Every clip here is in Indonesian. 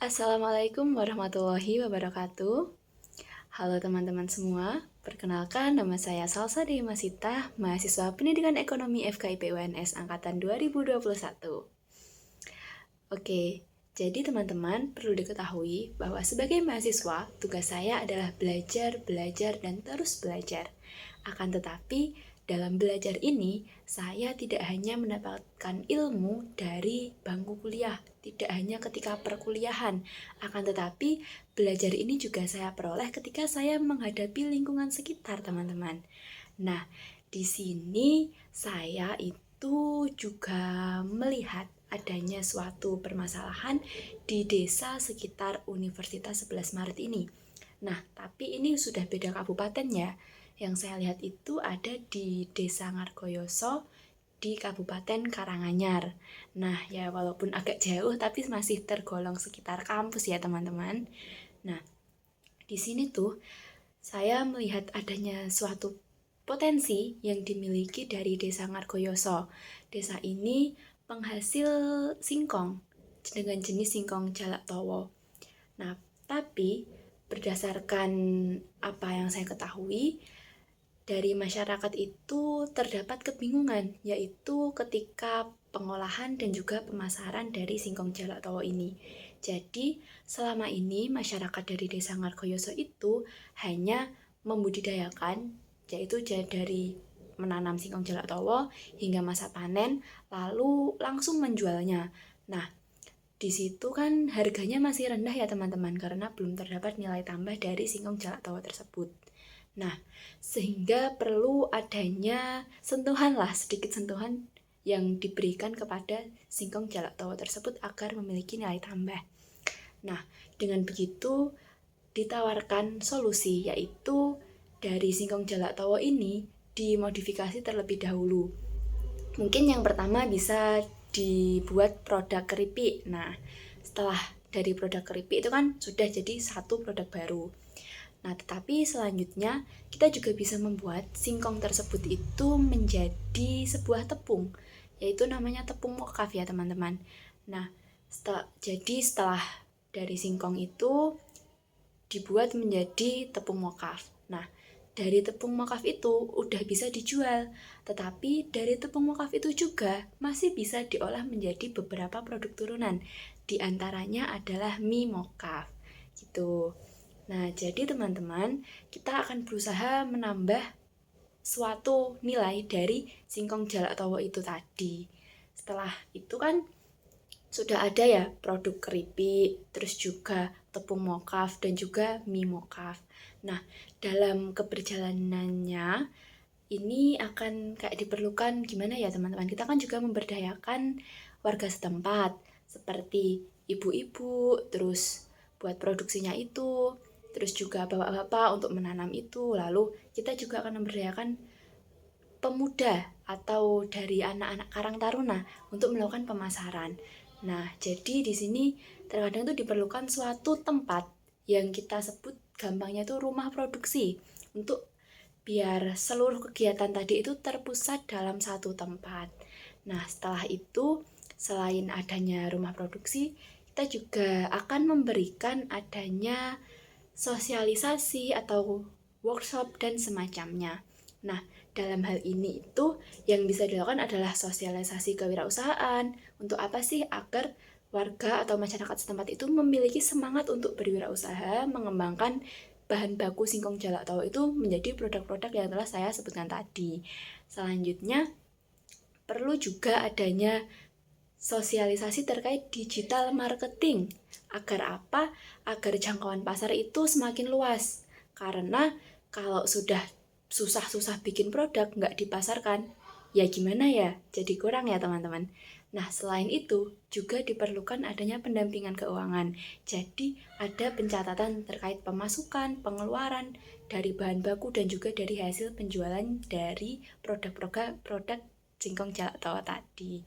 Assalamualaikum warahmatullahi wabarakatuh. Halo teman-teman semua, perkenalkan nama saya Salsa Dewi Masita, mahasiswa Pendidikan Ekonomi FKIP UNS Angkatan 2021. Oke, jadi teman-teman perlu diketahui bahwa sebagai mahasiswa, tugas saya adalah belajar, dan terus belajar. Akan tetapi, dalam belajar ini, saya tidak hanya mendapatkan ilmu dari bangku kuliah, tidak hanya ketika perkuliahan, akan tetapi belajar ini juga saya peroleh ketika saya menghadapi lingkungan sekitar, teman-teman. Nah, di sini saya itu juga melihat adanya suatu permasalahan di desa sekitar Universitas 11 Maret ini. Nah, tapi ini sudah beda kabupaten ya. Yang saya lihat itu ada di Desa Ngargoyoso di Kabupaten Karanganyar. Nah, ya walaupun agak jauh tapi masih tergolong sekitar kampus ya, teman-teman. Nah, di sini tuh saya melihat adanya suatu potensi yang dimiliki dari Desa Ngargoyoso. Desa ini penghasil singkong dengan jenis singkong jalak towo. Nah, tapi berdasarkan apa yang saya ketahui, dari masyarakat itu terdapat kebingungan, yaitu ketika pengolahan dan juga pemasaran dari singkong jalak towo ini. Jadi, selama ini masyarakat dari Desa Ngargoyoso itu hanya membudidayakan, yaitu dari menanam singkong jalak towo hingga masa panen, lalu langsung menjualnya. Nah, di situ kan harganya masih rendah ya teman-teman, karena belum terdapat nilai tambah dari singkong jalak towo tersebut. Nah, sehingga perlu adanya sedikit sentuhan yang diberikan kepada singkong jalak towo tersebut agar memiliki nilai tambah. Nah, dengan begitu ditawarkan solusi, yaitu dari singkong jalak towo ini dimodifikasi terlebih dahulu. Mungkin yang pertama bisa dibuat produk keripik. Nah, setelah dari produk keripik itu kan sudah jadi satu produk baru. Nah, tetapi selanjutnya kita juga bisa membuat singkong tersebut itu menjadi sebuah tepung, yaitu namanya tepung mokaf ya teman-teman. Nah, setelah dari singkong itu dibuat menjadi tepung mokaf. Nah, dari tepung mokaf itu udah bisa dijual, tetapi dari tepung mokaf itu juga masih bisa diolah menjadi beberapa produk turunan. Di antaranya adalah mie mokaf, gitu. Nah, jadi teman-teman, kita akan berusaha menambah suatu nilai dari singkong jalak towo itu tadi. Setelah itu kan sudah ada ya produk keripik, terus juga tepung mokaf dan juga mie mokaf. Nah, dalam keberjalanannya ini akan kayak diperlukan gimana ya teman-teman? Kita kan juga memberdayakan warga setempat seperti ibu-ibu, terus buat produksinya itu, terus juga bapak-bapak untuk menanam itu. Lalu kita juga akan memberdayakan pemuda atau dari anak-anak Karang Taruna untuk melakukan pemasaran. Nah, jadi di sini terkadang itu diperlukan suatu tempat yang kita sebut gampangnya itu rumah produksi untuk biar seluruh kegiatan tadi itu terpusat dalam satu tempat. Nah, setelah itu selain adanya rumah produksi, kita juga akan memberikan adanya sosialisasi atau workshop dan semacamnya. Nah, dalam hal ini itu yang bisa dilakukan adalah sosialisasi kewirausahaan. Untuk apa sih? Agar warga atau masyarakat setempat itu memiliki semangat untuk berwirausaha, mengembangkan bahan baku singkong jalak towo itu menjadi produk-produk yang telah saya sebutkan tadi. Selanjutnya, perlu juga adanya sosialisasi terkait digital marketing. Agar apa? Agar jangkauan pasar itu semakin luas. Karena kalau sudah susah-susah bikin produk nggak dipasarkan, ya gimana ya? Jadi kurang ya teman-teman. Nah, selain itu juga diperlukan adanya pendampingan keuangan. Jadi ada pencatatan terkait pemasukan, pengeluaran dari bahan baku dan juga dari hasil penjualan dari produk singkong jalak towo tadi.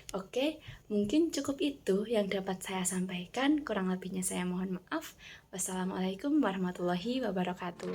Oke, mungkin cukup itu yang dapat saya sampaikan. Kurang lebihnya saya mohon maaf. Wassalamualaikum warahmatullahi wabarakatuh.